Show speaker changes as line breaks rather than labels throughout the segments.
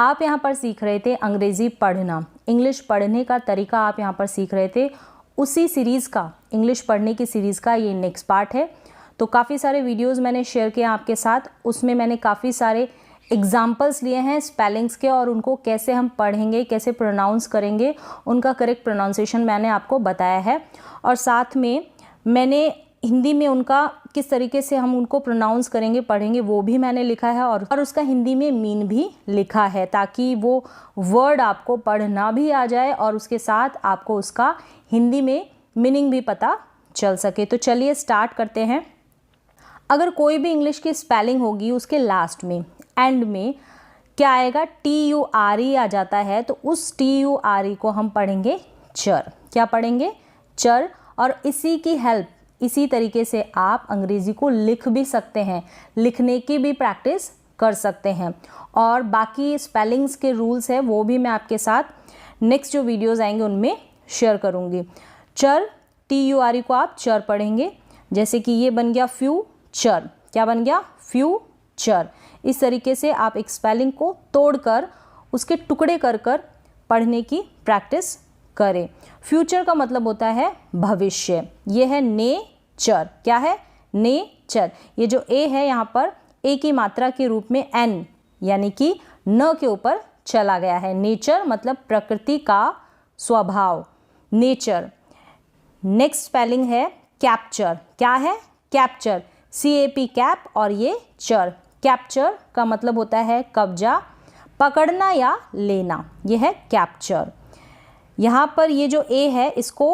आप यहाँ पर सीख रहे थे अंग्रेज़ी पढ़ना, इंग्लिश पढ़ने का तरीका आप यहाँ पर सीख रहे थे। उसी सीरीज़ का, इंग्लिश पढ़ने की सीरीज़ का ये नेक्स्ट पार्ट है। तो काफ़ी सारे वीडियोस मैंने शेयर किए आपके साथ, उसमें मैंने काफ़ी सारे एग्जाम्पल्स लिए हैं स्पेलिंग्स के, और उनको कैसे हम पढ़ेंगे, कैसे प्रोनाउंस करेंगे, उनका करेक्ट प्रोनाउंसिएशन मैंने आपको बताया है। और साथ में मैंने हिंदी में उनका किस तरीके से हम उनको प्रोनाउंस करेंगे, पढ़ेंगे, वो भी मैंने लिखा है, और उसका हिंदी में मीन भी लिखा है, ताकि वो वर्ड आपको पढ़ना भी आ जाए और उसके साथ आपको उसका हिंदी में मीनिंग भी पता चल सके। तो चलिए स्टार्ट करते हैं। अगर कोई भी इंग्लिश की स्पेलिंग होगी, उसके लास्ट में, एंड में क्या आएगा, TURE आ जाता है, तो उस TURE को हम पढ़ेंगे चर। क्या पढ़ेंगे? चर। और इसी की हेल्प, इसी तरीके से आप अंग्रेज़ी को लिख भी सकते हैं, लिखने की भी प्रैक्टिस कर सकते हैं। और बाकी स्पेलिंग्स के रूल्स है वो भी मैं आपके साथ नेक्स्ट जो वीडियोज़ आएंगे उनमें शेयर करूँगी। चर, TURE को आप चर पढ़ेंगे। जैसे कि ये बन गया फ्यूचर। क्या बन गया? फ्यूचर। इस तरीके से आप एक स्पेलिंग को तोड़कर उसके टुकड़े कर कर पढ़ने की प्रैक्टिस करें। फ्यूचर का मतलब होता है भविष्य। ये है नेचर। क्या है? नेचर। ये जो ए है यहाँ पर ए की मात्रा के रूप में एन यानी कि न के ऊपर चला गया है। नेचर मतलब प्रकृति का स्वभाव, नेचर। नेक्स्ट स्पेलिंग है कैप्चर। क्या है? कैप्चर। CAP कैप और ये चर। कैप्चर का मतलब होता है कब्जा, पकड़ना या लेना। यह है कैप्चर। यहाँ पर ये जो ए है इसको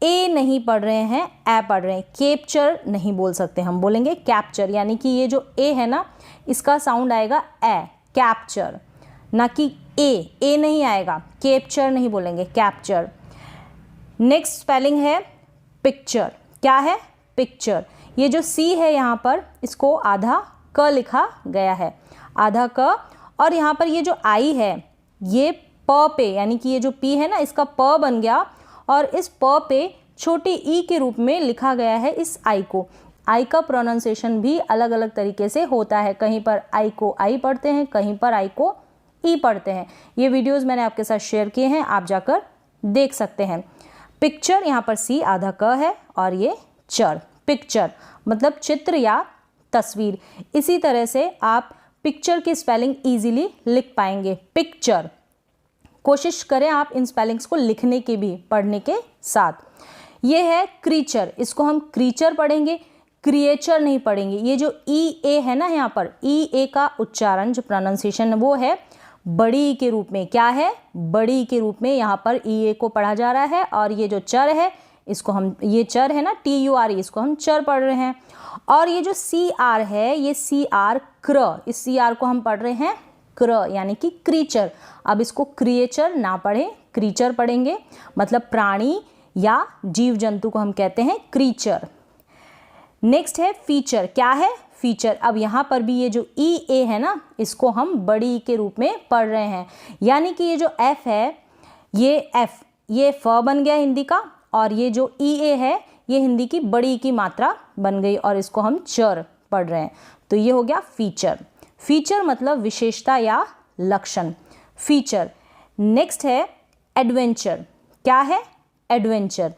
ए नहीं पढ़ रहे हैं, ए पढ़ रहे हैं। कैप्चर नहीं बोल सकते, हम बोलेंगे कैप्चर। यानी कि ये जो ए है ना, इसका साउंड आएगा ए, कैप्चर, ना कि ए नहीं आएगा। कैप्चर नहीं बोलेंगे, कैप्चर। नेक्स्ट स्पेलिंग है पिक्चर। क्या है? पिक्चर। ये जो सी है यहाँ पर, इसको आधा क लिखा गया है, आधा क। और यहाँ पर ये जो आई है, ये प पे, यानी कि ये जो पी है ना, इसका प बन गया, और इस प पे छोटी ई के रूप में लिखा गया है इस आई को। आई का प्रोनाउंसिएशन भी अलग अलग तरीके से होता है। कहीं पर आई को आई पढ़ते हैं, कहीं पर आई को ई पढ़ते हैं। ये वीडियोज़ मैंने आपके साथ शेयर किए हैं, आप जाकर देख सकते हैं। पिक्चर, यहाँ पर सी आधा क है, और ये चर। पिक्चर मतलब चित्र या तस्वीर। इसी तरह से आप पिक्चर की स्पेलिंग इजीली लिख पाएंगे। पिक्चर। कोशिश करें आप इन स्पेलिंग्स को लिखने की भी, पढ़ने के साथ। ये है क्रीचर। इसको हम क्रीचर पढ़ेंगे, क्रिएचर नहीं पढ़ेंगे। ये जो EA है ना, यहाँ पर EA का उच्चारण, जो प्रोनाउंसिएशन, वो है बड़ी ई के रूप में। क्या है? बड़ी ई के रूप में यहाँ पर EA को पढ़ा जा रहा है। और ये जो चर है, इसको हम, ये चर है ना TURE, इसको हम चर पढ़ रहे हैं। और ये जो CR है, ये CR क्र, इस CR को हम पढ़ रहे हैं क्र, यानी कि क्रीचर। अब इसको क्रिएचर ना पढ़ें, क्रीचर पढ़ेंगे। मतलब प्राणी या जीव जंतु को हम कहते हैं क्रीचर। नेक्स्ट है फीचर। क्या है? फीचर। अब यहाँ पर भी ये जो EA है ना, इसको हम बड़ी ई के रूप में पढ़ रहे हैं। यानी कि ये जो F है, ये F, ये फ बन गया हिंदी का, और ये जो EA है, ये हिंदी की बड़ी ई की मात्रा बन गई, और इसको हम चर पढ़ रहे हैं। तो ये हो गया फीचर। फीचर मतलब विशेषता या लक्षण, फीचर। नेक्स्ट है एडवेंचर। क्या है? एडवेंचर।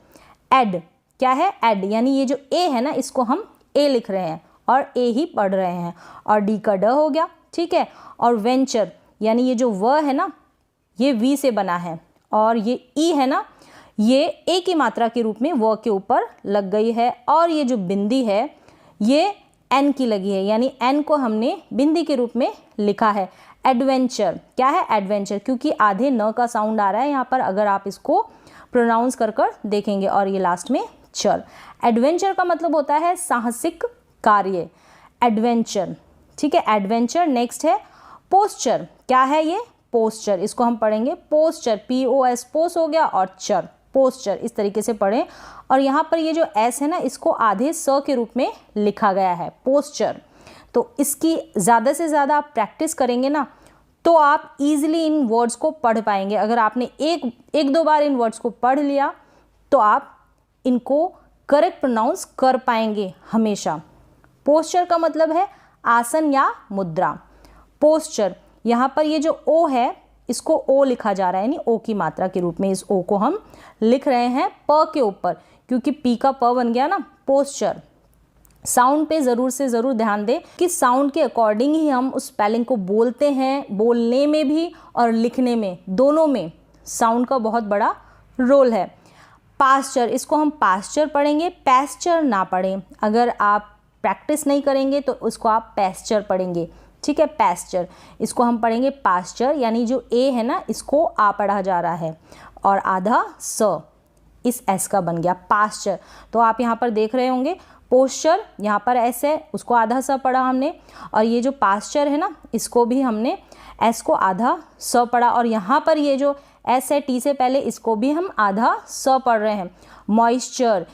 एड। क्या है? एड। यानी ये जो ए है ना, इसको हम ए लिख रहे हैं और ए ही पढ़ रहे हैं, और डी का ड हो गया, ठीक है। और वेंचर, यानी ये जो व है ना, ये वी से बना है, और ये ई है ना, ये ए की मात्रा के रूप में व के ऊपर लग गई है, और ये जो बिंदी है, ये एन की लगी है, यानी एन को हमने बिंदी के रूप में लिखा है। एडवेंचर। क्या है? एडवेंचर, क्योंकि आधे न का साउंड आ रहा है यहाँ पर, अगर आप इसको प्रोनाउंस कर कर देखेंगे। और ये लास्ट में चर। एडवेंचर का मतलब होता है साहसिक कार्य, एडवेंचर, ठीक है, एडवेंचर। नेक्स्ट है पोस्चर। क्या है ये? पोस्चर। इसको हम पढ़ेंगे पोस्चर, POS, पोस हो गया, और चर, पोस्चर। इस तरीके से पढ़ें। और यहाँ पर ये जो एस है ना, इसको आधे स के रूप में लिखा गया है, पोस्चर। तो इसकी ज़्यादा से ज़्यादा आप प्रैक्टिस करेंगे ना, तो आप इजीली इन वर्ड्स को पढ़ पाएंगे। अगर आपने एक दो बार इन वर्ड्स को पढ़ लिया, तो आप इनको करेक्ट प्रोनाउंस कर पाएंगे हमेशा। पोस्चर का मतलब है आसन या मुद्रा। पोस्चर यहाँ पर ये जो ओ है इसको ओ लिखा जा रहा है, यानी ओ की मात्रा के रूप में इस ओ को हम लिख रहे हैं प के ऊपर, क्योंकि पी का प बन गया ना। पोस्चर, साउंड पे ज़रूर से ज़रूर ध्यान दें कि साउंड के अकॉर्डिंग ही हम उस स्पेलिंग को बोलते हैं, बोलने में भी और लिखने में, दोनों में साउंड का बहुत बड़ा रोल है। पास्चर, इसको हम पास्चर पढ़ेंगे, पैस्चर ना पढ़ें। अगर आप प्रैक्टिस नहीं करेंगे तो उसको आप पैस्चर पढ़ेंगे, ठीक है। पैस्चर, इसको हम पढ़ेंगे पास्चर, यानी जो ए है ना इसको आ पढ़ा जा रहा है और आधा स इस एस का बन गया पास्चर। तो आप यहाँ पर देख रहे होंगे पोस्चर, यहाँ पर एस है उसको आधा स पढ़ा हमने, और ये जो पास्चर है ना इसको भी हमने एस को आधा स पढ़ा, और यहाँ पर ये जो एस है टी से पहले इसको भी हम आधा स पढ़ रहे हैं। मॉइस्चर,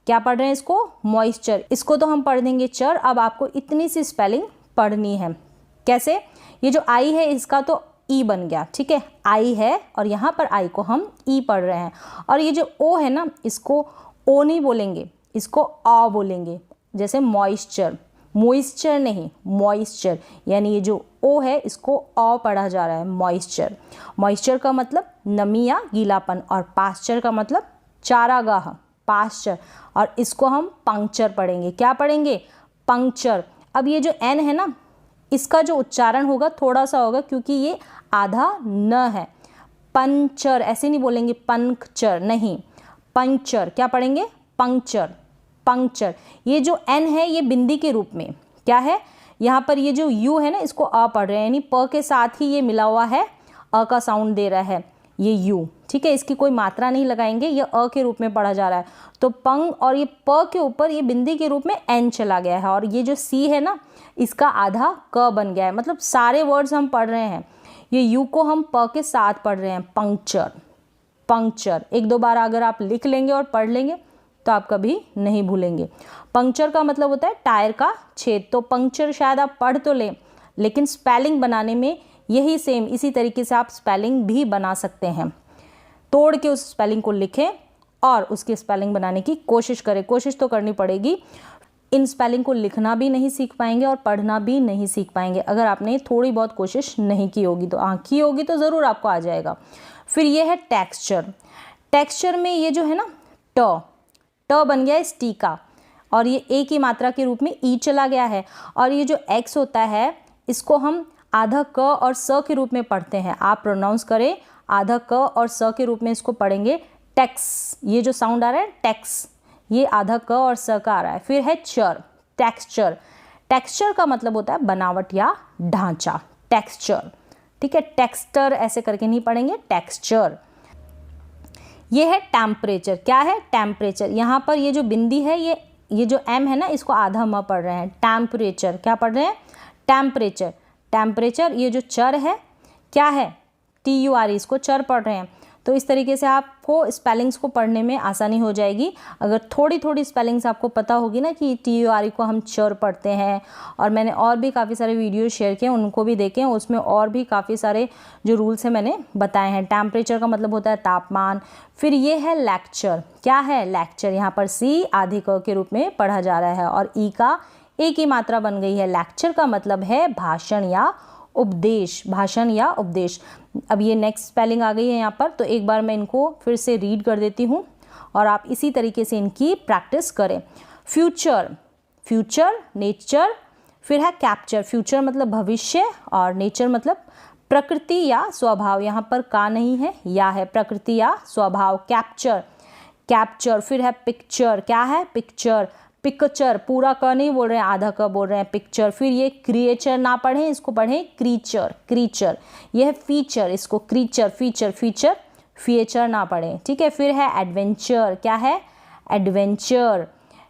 क्या पढ़ रहे हैं इसको? मॉइस्चर, इसको तो हम पढ़ देंगे चर। अब आपको इतनी सी स्पेलिंग पढ़नी है। कैसे? ये जो आई है इसका तो ई बन गया, ठीक है, आई है और यहाँ पर आई को हम ई पढ़ रहे हैं, और ये जो ओ है ना इसको ओ नहीं बोलेंगे, इसको आ बोलेंगे, जैसे मॉइस्चर, मॉइस्चर नहीं, मॉइस्चर, यानी ये जो ओ है इसको आ पढ़ा जा रहा है, मॉइस्चर। मॉइस्चर का मतलब नमी या गीलापन, और पास्चर का मतलब चारागाह, पास्चर, और इसको हम पंक्चर पढ़ेंगे। क्या पढ़ेंगे? पंक्चर। अब ये जो एन है ना इसका जो उच्चारण होगा थोड़ा सा होगा, क्योंकि ये आधा न है। पंचर, ऐसे नहीं बोलेंगे पंक्चर, नहीं, पंक्चर। क्या पढ़ेंगे? Puncture, puncture. ये जो एन है ये बिंदी के रूप में क्या है, यहाँ पर ये जो यू है ना इसको अ पढ़ रहे हैं, यानी प के साथ ही ये मिला हुआ है, अ का साउंड दे रहा है ये यू, ठीक है। इसकी कोई मात्रा नहीं लगाएंगे, ये अ के रूप में पढ़ा जा रहा है। तो पंग, और ये प के ऊपर ये बिंदी के रूप में एन चला गया है, और ये जो सी है ना इसका आधा क बन गया है। मतलब सारे वर्ड्स हम पढ़ रहे हैं, ये यू को हम प के साथ पढ़ रहे हैं, पंक्चर, पंक्चर। एक दो बार अगर आप लिख लेंगे और पढ़ लेंगे तो आप कभी नहीं भूलेंगे। पंक्चर का मतलब होता है टायर का छेद। तो पंक्चर शायद आप पढ़ तो लें, लेकिन स्पेलिंग बनाने में यही सेम इसी तरीके से आप स्पेलिंग भी बना सकते हैं। तोड़ के उस स्पेलिंग को लिखें और उसकी स्पेलिंग बनाने की कोशिश करें। कोशिश तो करनी पड़ेगी। इन स्पेलिंग को लिखना भी नहीं सीख पाएंगे और पढ़ना भी नहीं सीख पाएंगे अगर आपने थोड़ी बहुत कोशिश नहीं की होगी। तो की होगी तो ज़रूर आपको आ जाएगा। फिर ये है टेक्सचर। टेक्सचर में ये जो है ना ट बन गया इस टी का, और ये ए की मात्रा के रूप में ई चला गया है, और ये जो एक्स होता है इसको हम आधा क और स के रूप में पढ़ते हैं। आप प्रोनाउंस करें, आधा क और स के रूप में इसको पढ़ेंगे टेक्स। ये जो साउंड आ रहा है टेक्स, ये आधा क और स का आ रहा है। फिर है चर, टेक्सचर। टेक्सचर का मतलब होता है बनावट या ढांचा, टेक्सचर, ठीक है। टेक्सचर ऐसे करके नहीं पढ़ेंगे, टेक्सचर। ये है टेम्परेचर। क्या है? टेम्परेचर। यहाँ पर ये जो बिंदी है ये जो एम है ना इसको आधा म पढ़ रहे हैं, टेम्परेचर। क्या पढ़ रहे हैं? Temperature, temperature. ये जो चर है क्या है? TUR, इसको चर पढ़ रहे हैं। तो इस तरीके से आपको स्पेलिंग्स को पढ़ने में आसानी हो जाएगी। अगर थोड़ी थोड़ी स्पेलिंग्स आपको पता होगी ना कि TUR को हम चर पढ़ते हैं, और मैंने और भी काफ़ी सारे वीडियो शेयर किए, उनको भी देखें, उसमें और भी काफ़ी सारे जो रूल्स हैं मैंने बताए हैं। टेम्परेचर का मतलब होता है तापमान। फिर ये है लेक्चर। क्या है? लेक्चर। यहाँ पर सी आधे क के रूप में पढ़ा जा रहा है और ई का ए की मात्रा बन गई है। लेक्चर का मतलब है भाषण या उपदेश, भाषण या उपदेश। अब ये नेक्स्ट स्पेलिंग आ गई है यहाँ पर, तो एक बार मैं इनको फिर से रीड कर देती हूँ और आप इसी तरीके से इनकी प्रैक्टिस करें। Future, future, nature. फिर है कैप्चर। फ्यूचर मतलब भविष्य और नेचर मतलब प्रकृति या स्वभाव। यहाँ पर का नहीं है, या है, प्रकृति या स्वभाव। Capture, capture. फिर है पिक्चर। क्या है? Picture, picture. पूरा क नहीं बोल रहे हैं, आधा क बोल रहे हैं, पिक्चर। फिर ये क्रिएचर ना पढ़ें, इसको पढ़ें क्रीचर, क्रीचर। ये है फीचर, इसको क्रीचर, फीचर, फीचर, फीचर ना पढ़ें, ठीक है। फिर है एडवेंचर। क्या है? एडवेंचर।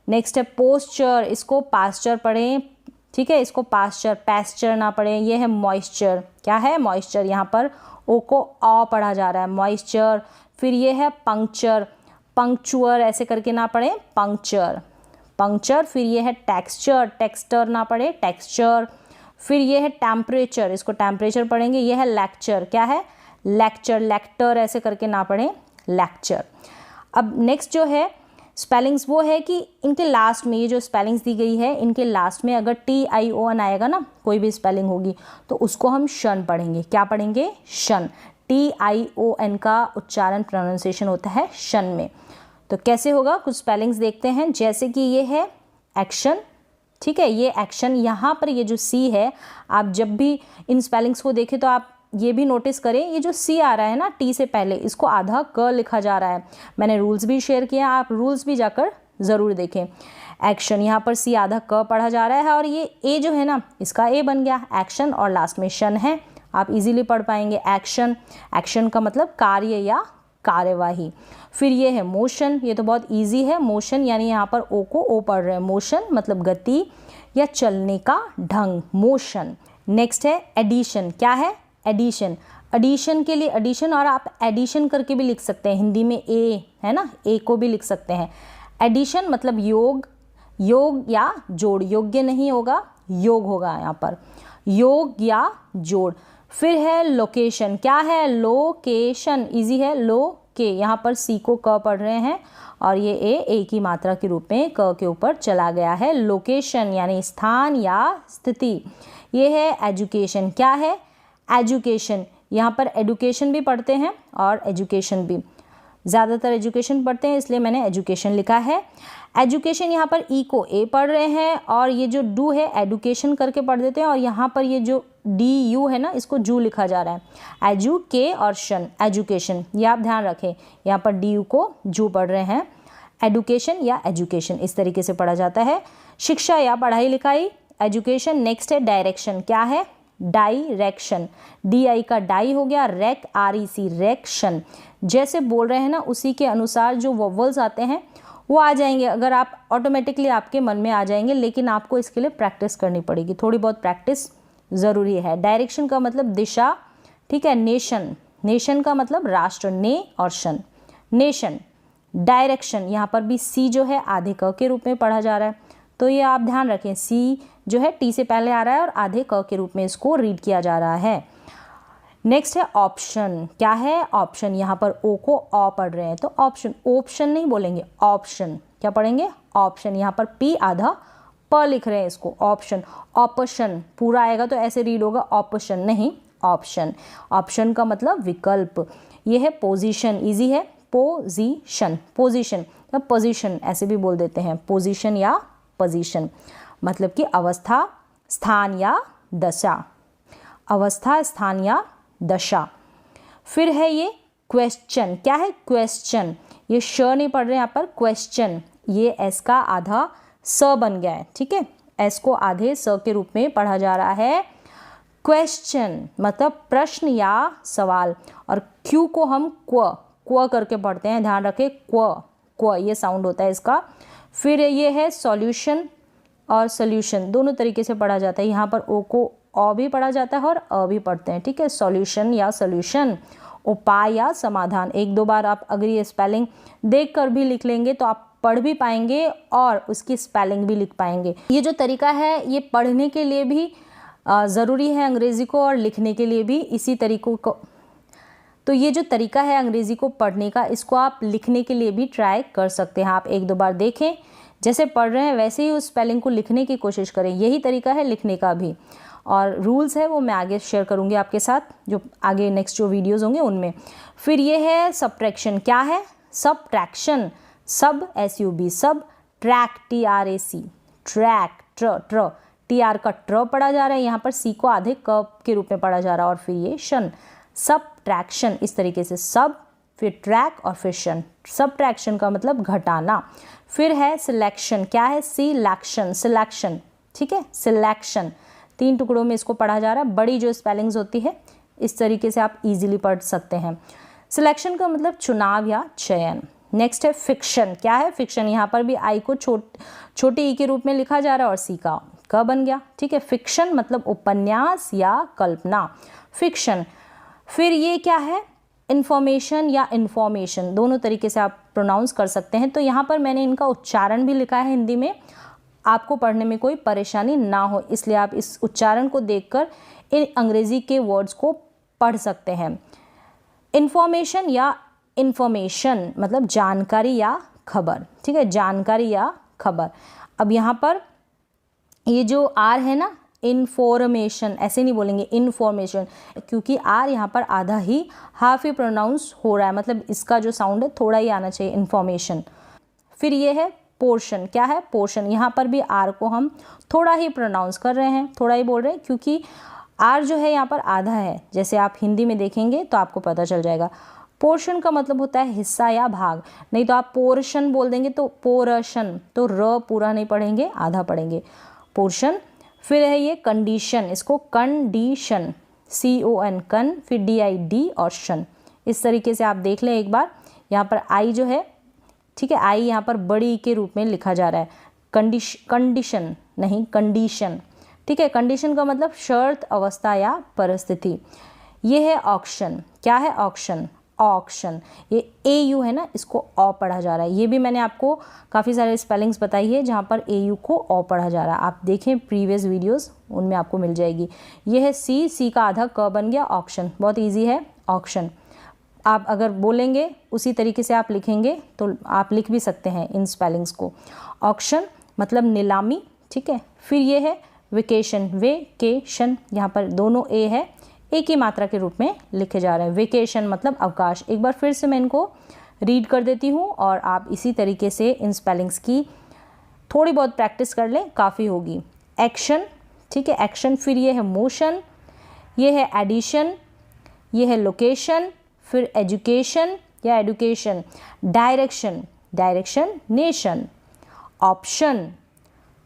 नेक्स्ट है पोस्चर, इसको पास्चर पढ़ें, ठीक है, इसको पास्चर, पैस्चर ना पढ़ें। ये है मॉइस्चर। क्या है? मॉइस्चर। यहाँ पर ओ को आ पढ़ा जा रहा है, मॉइस्चर। फिर ये है पंक्चर, पंक्चुअर ऐसे करके ना पढ़ें, पंक्चर, पंक्चर। फिर ये है टेक्सचर, टेक्सटर ना पढ़े, टेक्सचर। फिर ये है टेम्परेचर, इसको टेम्परेचर पढ़ेंगे। ये है लेक्चर। क्या है? लेक्चर, लेक्टर ऐसे करके ना पढ़ें, लेक्चर। अब नेक्स्ट जो है स्पेलिंग्स वो है कि इनके लास्ट में, ये जो स्पेलिंग्स दी गई है इनके लास्ट में अगर TION आएगा ना, कोई भी स्पेलिंग होगी, तो उसको हम शन पढ़ेंगे। क्या पढ़ेंगे? शन। TION का उच्चारण प्रोनाउंसिएशन होता है शन में। तो कैसे होगा, कुछ स्पेलिंग्स देखते हैं। जैसे कि ये है एक्शन, ठीक है, ये एक्शन। यहाँ पर ये जो C है, आप जब भी इन स्पेलिंग्स को देखें तो आप ये भी नोटिस करें, ये जो C आ रहा है ना T से पहले, इसको आधा क लिखा जा रहा है। मैंने रूल्स भी शेयर किया, आप रूल्स भी जाकर ज़रूर देखें। एक्शन, यहाँ पर C आधा क पढ़ा जा रहा है और ये A जो है ना, इसका A बन गया एक्शन और लास्ट में शन है। आप इजीली पढ़ पाएंगे एक्शन। एक्शन का मतलब कार्य या कार्यवाही। फिर ये है मोशन, ये तो बहुत इजी है। मोशन यानी यहाँ पर ओ को ओ पढ़ रहे हैं। मोशन मतलब गति या चलने का ढंग, मोशन। नेक्स्ट है एडिशन। क्या है? एडिशन। एडिशन के लिए एडिशन, और आप एडिशन करके भी लिख सकते हैं, हिंदी में ए है ना, ए को भी लिख सकते हैं। एडिशन मतलब योग, योग या जोड़, योग्य नहीं होगा, योग होगा यहाँ पर, योग या जोड़। फिर है लोकेशन। क्या है? लोकेशन, इजी है। लो के, यहाँ पर सी को क पढ़ रहे हैं और ये ए की मात्रा के रूप में क के ऊपर चला गया है। लोकेशन यानी स्थान या स्थिति। ये है एजुकेशन। क्या है? एजुकेशन। यहाँ पर एडुकेशन भी पढ़ते हैं और एजुकेशन भी, ज़्यादातर एजुकेशन पढ़ते हैं इसलिए मैंने एजुकेशन लिखा है। एजुकेशन, यहाँ पर ई को ए पढ़ रहे हैं और ये जो डू है एडुकेशन करके पढ़ देते हैं, और यहाँ पर ये जो DU है ना, इसको जू लिखा जा रहा है। एजू के और शन, एजुकेशन, ये आप ध्यान रखें। यहाँ पर DU को जू पढ़ रहे हैं। एडुकेशन या एजुकेशन इस तरीके से पढ़ा जाता है। शिक्षा या पढ़ाई लिखाई, एजुकेशन। नेक्स्ट है डायरेक्शन। क्या है? डायरेक्शन। DI का डाई हो गया, रेक REC, रेक्शन। जैसे बोल रहे हैं ना उसी के अनुसार जो वोवल्स आते हैं वो आ जाएंगे, अगर आप ऑटोमेटिकली आपके मन में आ जाएंगे, लेकिन आपको इसके लिए प्रैक्टिस करनी पड़ेगी, थोड़ी बहुत प्रैक्टिस ज़रूरी है। डायरेक्शन का मतलब दिशा, ठीक है। नेशन, नेशन का मतलब राष्ट्र, ने और शन, नेशन। डायरेक्शन, यहाँ पर भी C जो है आधे क के रूप में पढ़ा जा रहा है, तो ये आप ध्यान रखें, C जो है T से पहले आ रहा है और आधे क के रूप में इसको रीड किया जा रहा है। नेक्स्ट है ऑप्शन। क्या है? ऑप्शन। यहाँ पर O को ऑ पढ़ रहे हैं तो ऑप्शन, ऑप्शन नहीं बोलेंगे, ऑप्शन। क्या पढ़ेंगे? ऑप्शन। यहाँ पर P आधा प लिख रहे हैं इसको, ऑप्शन। ऑप्शन पूरा आएगा तो ऐसे रीड होगा, ऑप्शन नहीं, ऑप्शन। ऑप्शन का मतलब विकल्प। ये है पोजीशन, इजी है। पोजीशन, पोजीशन या पोजीशन ऐसे भी बोल देते हैं, पोजीशन या पोजीशन मतलब कि अवस्था, स्थान या दशा, अवस्था, स्थान या दशा। फिर है ये क्वेश्चन। क्या है? क्वेश्चन। ये श नहीं पढ़ रहे यहाँ पर, क्वेश्चन। ये S का आधा स बन गया है, ठीक है। S को आधे स के रूप में पढ़ा जा रहा है। क्वेश्चन मतलब प्रश्न या सवाल, और Q को हम क्व करके पढ़ते हैं, ध्यान रखें, क्व ये साउंड होता है इसका। फिर ये है सॉल्यूशन और सोल्यूशन, दोनों तरीके से पढ़ा जाता है। यहाँ पर O को अ भी पढ़ा जाता है और अ भी पढ़ते हैं, ठीक है। सॉल्यूशन या सोल्यूशन, उपाय या समाधान। एक दो बार आप अगर ये स्पेलिंग देख कर भी लिख लेंगे तो आप पढ़ भी पाएंगे और उसकी स्पेलिंग भी लिख पाएंगे। ये जो तरीका है ये पढ़ने के लिए भी ज़रूरी है अंग्रेज़ी को, और लिखने के लिए भी इसी तरीक़ों को। तो ये जो तरीका है अंग्रेज़ी को पढ़ने का, इसको आप लिखने के लिए भी ट्राई कर सकते हैं। आप एक दो बार देखें, जैसे पढ़ रहे हैं वैसे ही उस स्पेलिंग को लिखने की कोशिश करें, यही तरीका है लिखने का भी। और रूल्स है वो मैं आगे शेयर करूँगी आपके साथ, जो आगे नेक्स्ट जो वीडियोज़ होंगे उनमें। फिर ये है सब्ट्रैक्शन। क्या है? सबट्रैक्शन। सब SUB, सब ट्रैक TRAC, ट्रैक ट्र TR का ट्र पढ़ा जा रहा है, यहाँ पर C को आधे क के रूप में पढ़ा जा रहा है, और फिर ये शन, सबट्रैक्शन। इस तरीके से सब, फिर ट्रैक और फिर शन। सबट्रैक्शन का मतलब घटाना। फिर है सिलेक्शन। क्या है? सिलेक्शन, सिलेक्शन, ठीक है, सिलेक्शन। 3 टुकड़ों में इसको पढ़ा जा रहा है। बड़ी जो स्पेलिंग्स होती है इस तरीके से आप इजीली पढ़ सकते हैं। सिलेक्शन का मतलब चुनाव या चयन। नेक्स्ट है फिक्शन। क्या है? फिक्शन। यहाँ पर भी आई को छोटी ई के रूप में लिखा जा रहा है और सी का क बन गया, ठीक है। फिक्शन मतलब उपन्यास या कल्पना, फिक्शन। फिर ये क्या है? इन्फॉर्मेशन या इन्फॉर्मेशन, दोनों तरीके से आप प्रोनाउंस कर सकते हैं। तो यहाँ पर मैंने इनका उच्चारण भी लिखा है हिंदी में, आपको पढ़ने में कोई परेशानी ना हो, इसलिए आप इस उच्चारण को देखकर इन अंग्रेज़ी के वर्ड्स को पढ़ सकते हैं। इन्फॉर्मेशन या इन्फॉर्मेशन मतलब जानकारी या खबर, ठीक है, जानकारी या खबर। अब यहाँ पर ये जो आर है ना, इन्फॉर्मेशन, ऐसे नहीं बोलेंगे इन्फॉर्मेशन, क्योंकि आर यहाँ पर आधा ही, हाफ ही प्रोनाउंस हो रहा है, मतलब इसका जो साउंड है थोड़ा ही आना चाहिए, इन्फॉर्मेशन। फिर ये है पोर्शन, क्या है, पोर्शन। यहाँ पर भी आर को हम थोड़ा ही प्रोनाउंस कर रहे हैं, थोड़ा ही बोल रहे हैं, क्योंकि आर जो है यहाँ पर आधा है। जैसे आप हिंदी में देखेंगे तो आपको पता चल जाएगा। पोर्शन का मतलब होता है हिस्सा या भाग, नहीं तो आप पोर्शन बोल देंगे तो पोर्शन, तो र पूरा नहीं पढ़ेंगे, आधा पढ़ेंगे, पोर्शन। फिर है ये कंडीशन, इसको कंडीशन, CON कन, फिर DID और शन, इस तरीके से आप देख लें एक बार। यहाँ पर आई जो है, ठीक है, आई यहाँ पर बड़ी के रूप में लिखा जा रहा है, कंडीशन नहीं, कंडीशन, ठीक है। कंडीशन का मतलब शर्त, अवस्था या परिस्थिति। ये है ऑक्शन, क्या है, ऑक्शन, ऑक्शन। ये AU है ना, इसको ऑ पढ़ा जा रहा है। ये भी मैंने आपको काफ़ी सारे स्पेलिंग्स बताई है जहाँ पर AU को ऑ पढ़ा जा रहा है, आप देखें प्रीवियस वीडियोस, उनमें आपको मिल जाएगी। ये है C का आधा क बन गया, ऑक्शन, बहुत ईजी है, ऑक्शन। आप अगर बोलेंगे उसी तरीके से आप लिखेंगे तो आप लिख भी सकते हैं इन स्पेलिंग्स को। ऑक्शन मतलब नीलामी, ठीक है। फिर ये है वेकेशन, वेकेशन, यहाँ पर दोनों ए है, एक ही मात्रा के रूप में लिखे जा रहे हैं। वेकेशन मतलब अवकाश। एक बार फिर से मैं इनको रीड कर देती हूँ और आप इसी तरीके से इन स्पेलिंग्स की थोड़ी बहुत प्रैक्टिस कर लें, काफ़ी होगी। एक्शन, ठीक है, एक्शन। फिर ये है मोशन, ये है एडिशन, ये है लोकेशन, फिर एजुकेशन या education, direction, direction, nation, option,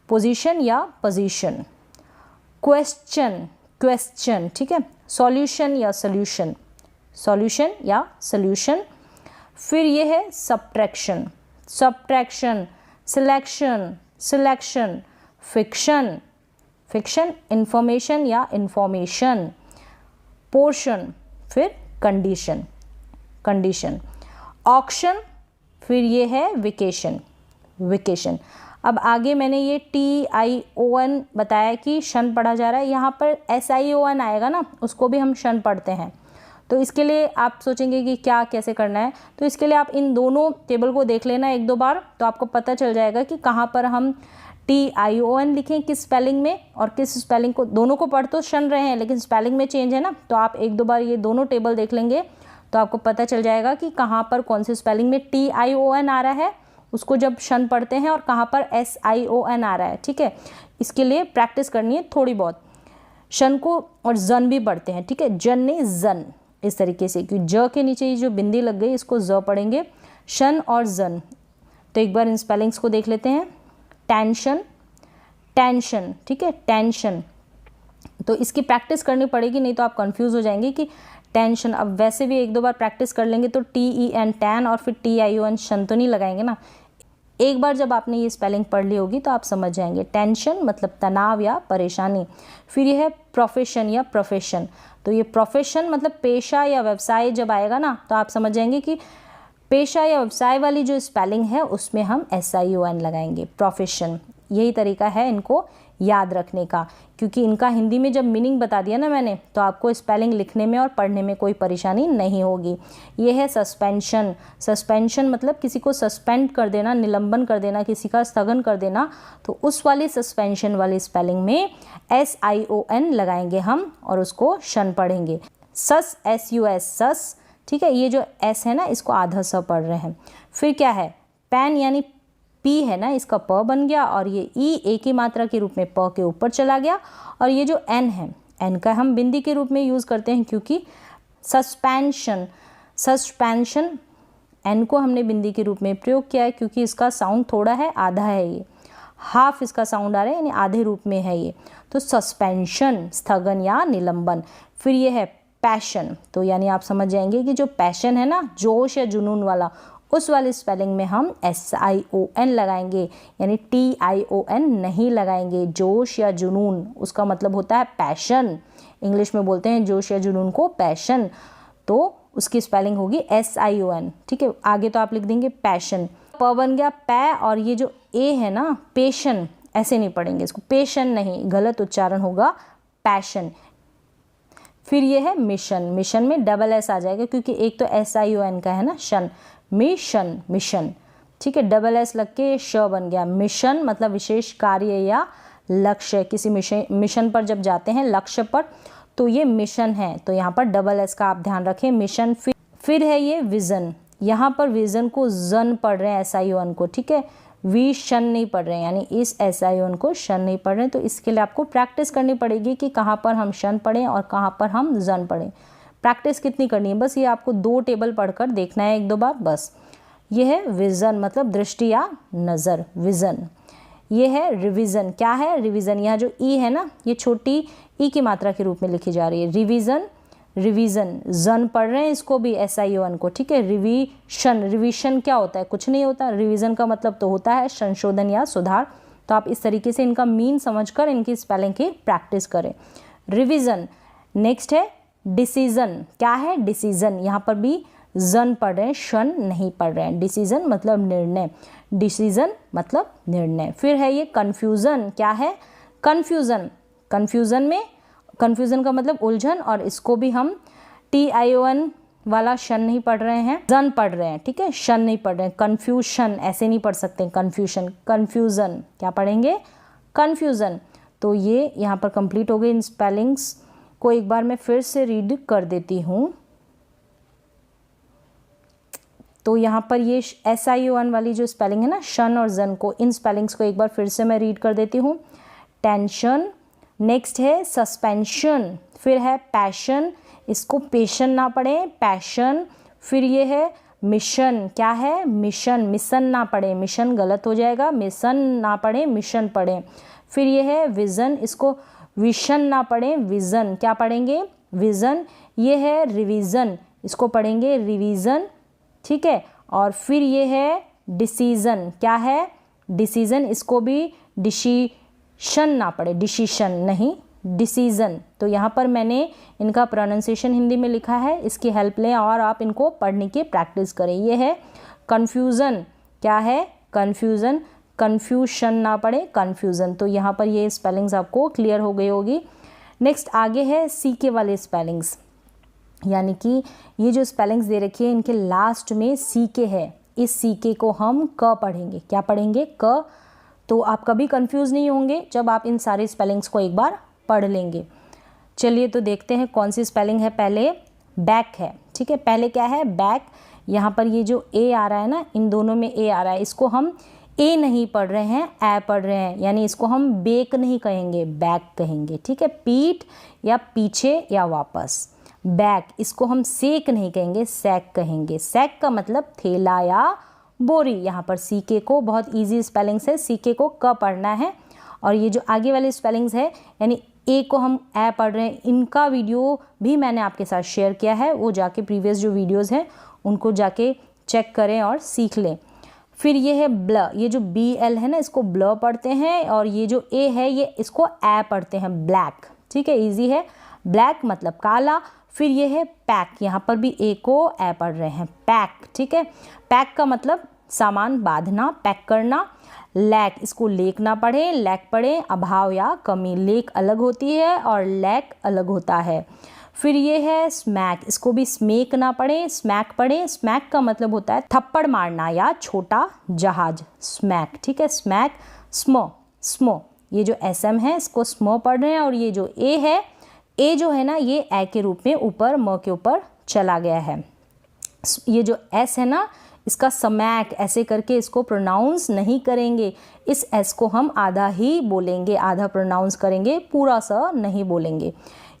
position या पोजीशन, क्वेश्चन, क्वेश्चन, ठीक है, सॉल्यूशन या सॉल्यूशन, सॉल्यूशन या सॉल्यूशन। फिर ये है subtraction, subtraction, selection, selection, fiction, fiction, information या इंफॉर्मेशन, पोर्शन, फिर कंडीशन, कंडीशन, ऑक्शन। फिर ये है वेकेशन, वेकेशन। अब आगे मैंने ये TION बताया कि शन पढ़ा जा रहा है, यहाँ पर SION आएगा ना, उसको भी हम शन पढ़ते हैं। तो इसके लिए आप सोचेंगे कि क्या कैसे करना है, तो इसके लिए आप इन दोनों टेबल को देख लेना एक दो बार, तो आपको पता चल जाएगा कि कहाँ पर हम TION लिखें, किस स्पेलिंग में, और किस स्पेलिंग को, दोनों को पढ़ तो शन रहे हैं लेकिन स्पेलिंग में चेंज है ना। तो आप एक दो बार ये दोनों टेबल देख लेंगे तो आपको पता चल जाएगा कि कहाँ पर कौन सी स्पेलिंग में TION आ रहा है, उसको जब शन पढ़ते हैं, और कहाँ पर SION आ रहा है, ठीक है। इसके लिए प्रैक्टिस करनी है थोड़ी बहुत। शन को और जन भी पढ़ते हैं, ठीक है, जन नहीं जन, इस तरीके से, क्योंकि ज के नीचे ये जो बिंदी लग गई इसको ज पढ़ेंगे, शन और जन। तो एक बार इन स्पेलिंग्स को देख लेते हैं। टेंशन, टेंशन, ठीक है, टेंशन। तो इसकी प्रैक्टिस करनी पड़ेगी, नहीं तो आप कंफ्यूज हो जाएंगे कि टेंशन। अब वैसे भी एक दो बार प्रैक्टिस कर लेंगे तो TEN टैन और फिर TION शन तो नहीं लगाएंगे ना। एक बार जब आपने ये स्पेलिंग पढ़ ली होगी तो आप समझ जाएंगे। टेंशन मतलब तनाव या परेशानी। फिर ये है प्रोफेशन या प्रोफेशन, तो ये प्रोफेशन मतलब पेशा या व्यवसाय जब आएगा ना तो आप समझ जाएंगे कि पेशा या व्यवसाय वाली जो स्पेलिंग है उसमें हम SION लगाएंगे, प्रोफेशन। यही तरीका है इनको याद रखने का, क्योंकि इनका हिंदी में जब मीनिंग बता दिया ना मैंने, तो आपको स्पेलिंग लिखने में और पढ़ने में कोई परेशानी नहीं होगी। ये है सस्पेंशन, सस्पेंशन मतलब किसी को सस्पेंड कर देना, निलंबन कर देना, किसी का स्थगन कर देना, तो उस वाली सस्पेंशन वाली स्पेलिंग में SION लगाएंगे हम और उसको शन पढ़ेंगे। सस, SUS, सस, ठीक है। ये जो S है ना इसको आधा स पढ़ रहे हैं। फिर क्या है, पैन यानी P है ना, इसका प बन गया, और ये E एक ही मात्रा के रूप में प के ऊपर चला गया। और ये जो N है, N का हम बिंदी के रूप में यूज़ करते हैं, क्योंकि सस्पेंशन, सस्पेंशन, N को हमने बिंदी के रूप में प्रयोग किया है क्योंकि इसका साउंड थोड़ा है, आधा है, ये हाफ इसका साउंड आ रहा है, यानी आधे रूप में है ये। तो सस्पेंशन, स्थगन या निलंबन। फिर ये है पैशन, तो यानी आप समझ जाएंगे कि जो पैशन है ना, जोश या जुनून वाला, उस वाली स्पेलिंग में हम SION लगाएंगे, यानी TION नहीं लगाएंगे। जोश या जुनून, उसका मतलब होता है पैशन, इंग्लिश में बोलते हैं जोश या जुनून को पैशन, तो उसकी स्पेलिंग होगी SION, ठीक है। आगे तो आप लिख देंगे पैशन, प बन गया पै, और ये जो A है ना, पेशन, ऐसे नहीं पढ़ेंगे इसको, पेशन नहीं, गलत उच्चारण होगा, पैशन। फिर ये है मिशन, मिशन में डबल S आ जाएगा क्योंकि एक तो SION का है ना, शन, मिशन, मिशन। ठीक है, डबल एस लग के श बन गया। मिशन मतलब विशेष कार्य या लक्ष्य, किसी मिशन पर जब जाते हैं लक्ष्य पर तो ये मिशन है, तो यहाँ पर डबल एस का आप ध्यान रखें, मिशन। फिर है ये विजन, यहाँ पर विजन को जन पढ़ रहे हैं SION को, ठीक है, विशन नहीं पढ़ रहे हैं, यानी इस SION को शन नहीं पढ़ रहे हैं। तो इसके लिए आपको प्रैक्टिस करनी पड़ेगी कि कहाँ पर हम शन पढ़ें और कहाँ पर हम जन पढ़ें। प्रैक्टिस कितनी करनी है, बस ये आपको 2 टेबल पढ़कर देखना है 1-2 बार बस। ये है विजन मतलब दृष्टि या नज़र, विजन। ये है रिवीजन, क्या है रिवीजन, यहाँ जो ई है ना ये छोटी ई की मात्रा के रूप में लिखी जा रही है, रिवीजन, रिवीजन, जन पढ़ रहे हैं इसको भी SION को, ठीक है। रिवीशन, रिवीशन क्या होता है, कुछ नहीं होता, रिवीजन का मतलब तो होता है संशोधन या सुधार। तो आप इस तरीके से इनका मीन समझकर इनकी स्पेलिंग की प्रैक्टिस करें। रिवीजन। नेक्स्ट है डिसीजन, क्या है डिसीजन, यहाँ पर भी जन पढ़ रहे हैं, शन नहीं पढ़ रहे हैं। डिसीजन मतलब निर्णय, डिसीजन मतलब निर्णय। फिर है ये कन्फ्यूजन, क्या है कन्फ्यूजन, कन्फ्यूजन में कन्फ्यूजन का मतलब उलझन, और इसको भी हम TION वाला शन नहीं पढ़ रहे हैं, जन पढ़ रहे हैं, ठीक है, शन नहीं पढ़ रहे हैं। कन्फ्यूशन ऐसे नहीं पढ़ सकते, कन्फ्यूशन, कन्फ्यूजन क्या पढ़ेंगे कन्फ्यूजन। तो ये यहाँ पर कंप्लीट हो गई। इन स्पेलिंग्स को एक बार मैं फिर से रीड कर देती हूँ। तो यहाँ पर ये SION वाली जो स्पेलिंग है ना शन और जन को, इन स्पेलिंग्स को एक बार फिर से मैं रीड कर देती हूँ। टेंशन, नेक्स्ट है सस्पेंशन, फिर है पैशन, इसको पेशन ना पढ़ें, पैशन। फिर ये है मिशन, क्या है मिशन, मिशन ना पढ़ें, मिशन गलत हो जाएगा, मिशन ना पढ़ें, मिशन पढ़ें। फिर ये है विज़न, इसको विशन ना पढ़ें, विज़न, क्या पढ़ेंगे विज़न। ये है रिवीजन, इसको पढ़ेंगे रिवीजन, ठीक है। और फिर ये है डिसीजन, क्या है डिसीजन, इसको भी डिसीशन ना पढ़े, डिसीशन नहीं डिसीजन। तो यहाँ पर मैंने इनका प्रोनाउंसिएशन हिंदी में लिखा है, इसकी हेल्प लें और आप इनको पढ़ने की प्रैक्टिस करें। ये है कन्फ्यूज़न, क्या है कन्फ्यूज़न, कन्फ्यूशन ना पढ़े कन्फ्यूज़न। तो यहाँ पर ये स्पेलिंग्स आपको क्लियर हो गई होगी। नेक्स्ट आगे है CK वाले स्पेलिंग्स, यानी कि ये जो स्पेलिंग्स दे रखी है इनके लास्ट में CK है, इस CK को हम क पढ़ेंगे, क्या पढ़ेंगे क। तो आप कभी कंफ्यूज नहीं होंगे जब आप इन सारे स्पेलिंग्स को एक बार पढ़ लेंगे। चलिए तो देखते हैं कौन सी स्पेलिंग है। पहले बैक है, ठीक है, पहले क्या है बैक। यहाँ पर ये जो A आ रहा है ना, इन दोनों में A आ रहा है, इसको हम A नहीं पढ़ रहे हैं, ए पढ़ रहे हैं, यानी इसको हम बेक नहीं कहेंगे, बैक कहेंगे, ठीक है, पीठ या पीछे या वापस, बैक। इसको हम सेक नहीं कहेंगे, सैक कहेंगे। सैक का मतलब थैला या बोरी। यहाँ पर CK को बहुत इजी स्पेलिंग्स है, CK को क पढ़ना है। और ये जो आगे वाली स्पेलिंग्स है यानी A को हम ए पढ़ रहे हैं, इनका वीडियो भी मैंने आपके साथ शेयर किया है, वो जाके प्रीवियस जो वीडियोस हैं उनको जाके चेक करें और सीख लें। फिर ये है ब्ल, ये जो BL है ना इसको ब्ल पढ़ते हैं, और ये जो A है ये इसको ए पढ़ते हैं, ब्लैक, ठीक है, इजी है, ब्लैक मतलब काला। फिर ये है पैक, यहाँ पर भी A को ए पढ़ रहे हैं, पैक, ठीक है, पैक का मतलब सामान बांधना, पैक करना। लैक, इसको लेक ना पढ़े, लैक पढ़े, अभाव या कमी। लेक अलग होती है और लैक अलग होता है। फिर ये है स्मैक, इसको भी स्मेक ना पढ़े, स्मैक पढ़े। स्मैक का मतलब होता है थप्पड़ मारना या छोटा जहाज, स्मैक, ठीक है, स्मैक। स्मो, स्मो, ये जो SM है इसको स्मो पढ़ रहे हैं। और ये जो A है, A जो है ना ये ए के रूप में ऊपर म के ऊपर चला गया है। ये जो S है ना इसका समैक ऐसे करके इसको प्रोनाउंस नहीं करेंगे, इस S को हम आधा ही बोलेंगे, आधा प्रोनाउंस करेंगे, पूरा सा नहीं बोलेंगे।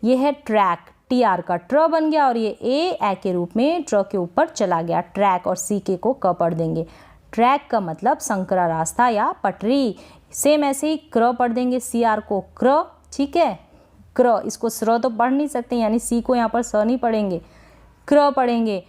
ये है ट्रैक, TR का ट्र बन गया, और ये ए के रूप में ट्र के ऊपर चला गया, ट्रैक। और CK को क पढ़ देंगे। ट्रैक का मतलब संकरा रास्ता या पटरी। सेम ऐसे ही क्र पढ़ देंगे, CR को क्र, ठीक है, क्र। इसको स्र तो पढ़ नहीं सकते, यानी C को यहाँ पर स नहीं पढ़ेंगे, क्र पढ़ेंगे।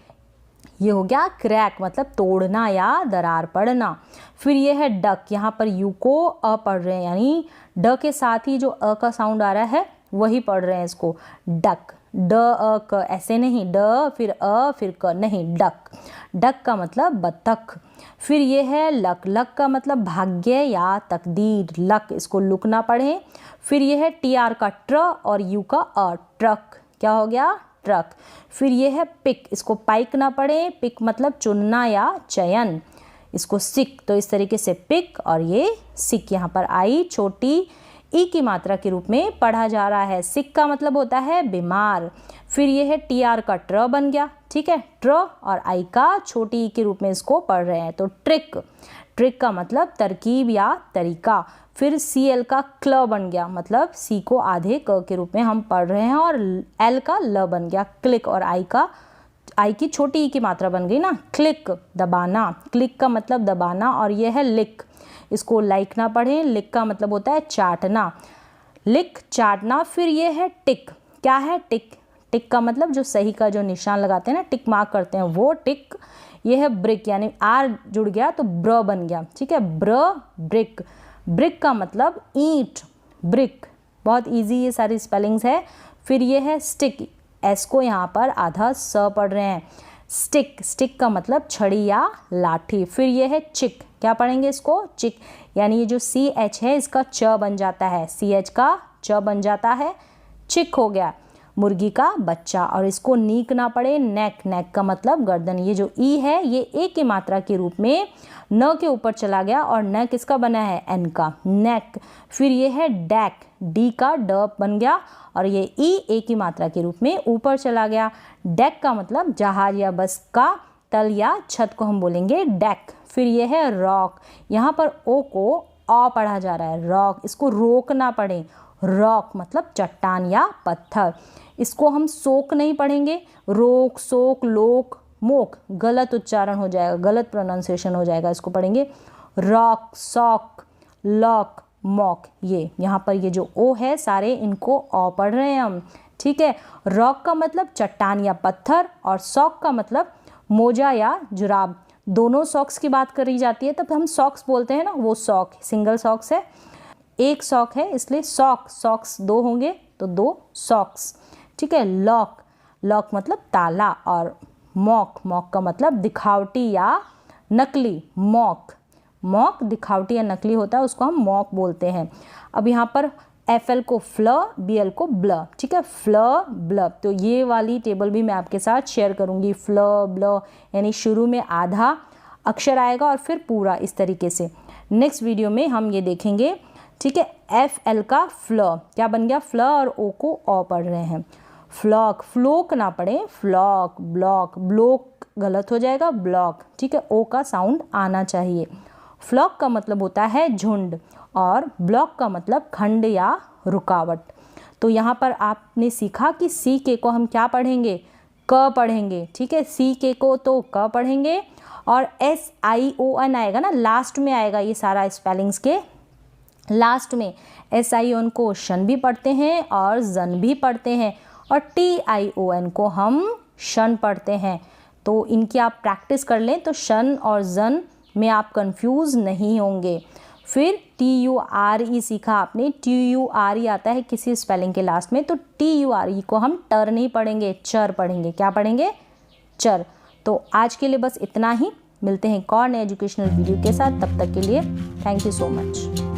ये हो गया क्रैक, मतलब तोड़ना या दरार पड़ना। फिर ये है डक, यहाँ पर यू को अ पढ़ रहे हैं, यानी ड के साथ ही जो अ का साउंड आ रहा है वही पढ़ रहे हैं इसको, डक, ड अ क, ऐसे नहीं ड फिर अ फिर क, नहीं, डक। डक का मतलब बत्तख। फिर ये है लक, लक का मतलब भाग्य या तकदीर, लक, इसको लुक ना पढ़ें। फिर ये है TR का ट्र और यू का अ, ट्रक, क्या हो गया ट्रक। फिर ये है पिक, इसको पाइक ना पढ़े, पिक मतलब चुनना या चयन। इसको सिक, तो इस तरीके से पिक और ये सिक यहाँ पर आई छोटी ई की मात्रा के रूप में पढ़ा जा रहा है। सिक का मतलब होता है बीमार। फिर ये है टी आर का ट्र बन गया, ठीक है, ट्र और आई का छोटी ई के रूप में इसको पढ़ रहे हैं, तो ट्रिक। ट्रिक का मतलब तरकीब या तरीका। फिर सी एल का क्ल बन गया, मतलब सी को आधे क के रूप में हम पढ़ रहे हैं, और एल का ल बन गया क्लिक, और आई की छोटी ई की मात्रा बन गई ना क्लिक, दबाना। क्लिक का मतलब दबाना, और यह है लिक, इसको लाइक ना पढ़ें, लिक का मतलब होता है चाटना, लिक चाटना। फिर ये है टिक, क्या है टिक? टिक का मतलब जो सही का जो निशान लगाते हैं ना, टिक मार्क करते हैं, वो टिक। ये है ब्रिक, यानी आर जुड़ गया तो ब्र बन गया, ठीक है, ब्र ब्रिक। ब्रिक का मतलब ईंट, ब्रिक। बहुत इजी ये सारी स्पेलिंग्स है। फिर ये है स्टिक, एस को यहाँ पर आधा स पढ़ रहे हैं, स्टिक। स्टिक का मतलब छड़ी या लाठी। फिर ये है चिक, क्या पढ़ेंगे इसको? चिक, यानी ये जो सी एच है इसका च बन जाता है, सी एच का च बन जाता है, चिक हो गया, मुर्गी का बच्चा। और इसको नीक ना पड़े, नेक, नेक का मतलब गर्दन। ये जो ई है ये ए की मात्रा के रूप में न के ऊपर चला गया, और न किसका बना है? एन का, नेक। फिर ये है डैक, डी का ड बन गया, और ये ई ए की मात्रा के रूप में ऊपर चला गया। डेक का मतलब जहाज या बस का तल या छत को हम बोलेंगे डेक। फिर ये है रॉक, यहाँ पर ओ को ऑ पढ़ा जा रहा है, रॉक, इसको रोक ना पढ़े, रॉक मतलब चट्टान या पत्थर। इसको हम सोक नहीं पढ़ेंगे, रोक, सोक, लोक, मोक, गलत उच्चारण हो जाएगा, गलत प्रोनाउंसिएशन हो जाएगा, इसको पढ़ेंगे रॉक, सॉक, लॉक, मॉक। ये यहाँ पर ये जो ओ है सारे इनको ऑ पढ़ रहे हैं हम, ठीक है। रॉक का मतलब चट्टान या पत्थर, और सॉक का मतलब मोजा या जुराब। दोनों सॉक्स की बात करी जाती है तब हम सॉक्स बोलते हैं ना, वो सॉक सिंगल सॉक्स है, एक सॉक है इसलिए सॉक, सॉक्स दो होंगे तो दो सॉक्स, ठीक है। लॉक, लॉक मतलब ताला, और मॉक, मॉक का मतलब दिखावटी या नकली, मॉक। मॉक दिखावटी या नकली होता है, उसको हम मॉक बोलते हैं। अब यहाँ पर एफ एल को फ्ल, बी एल को ब्ल, ठीक है, फ्ल ब्ल। तो ये वाली टेबल भी मैं आपके साथ शेयर करूँगी। फ्ल ब्ल यानी शुरू में आधा अक्षर आएगा और फिर पूरा, इस तरीके से। नेक्स्ट वीडियो में हम ये देखेंगे, ठीक है। एफ एल का फ्ल क्या बन गया? फ्ल, और ओ को ऑ पढ़ रहे हैं, फ्लॉक, फ्लोक ना पढ़े, फ्लॉक, ब्लॉक, ब्लॉक गलत हो जाएगा, ब्लॉक, ठीक है, ओ का साउंड आना चाहिए। फ्लॉक का मतलब होता है झुंड, और ब्लॉक का मतलब खंड या रुकावट। तो यहाँ पर आपने सीखा कि सी के को हम क्या पढ़ेंगे? क पढ़ेंगे, ठीक है, सी के को तो क पढ़ेंगे, और एस आई ओ एन आएगा ना, लास्ट में आएगा, ये सारा स्पेलिंग्स के लास्ट में। एस आई ओ एन को शन भी पढ़ते हैं और जन भी पढ़ते हैं, और टी आई ओ एन को हम शन पढ़ते हैं। तो इनकी आप प्रैक्टिस कर लें तो शन और जन में आप कंफ्यूज नहीं होंगे। फिर टी यू आर ई सीखा आपने, टी यू आर ई आता है किसी स्पेलिंग के लास्ट में, तो टी यू आर ई को हम टर नहीं पढ़ेंगे, चर पढ़ेंगे। क्या पढ़ेंगे? चर। तो आज के लिए बस इतना ही, मिलते हैं एक और नए एजुकेशनल वीडियो के साथ, तब तक के लिए थैंक यू सो मच।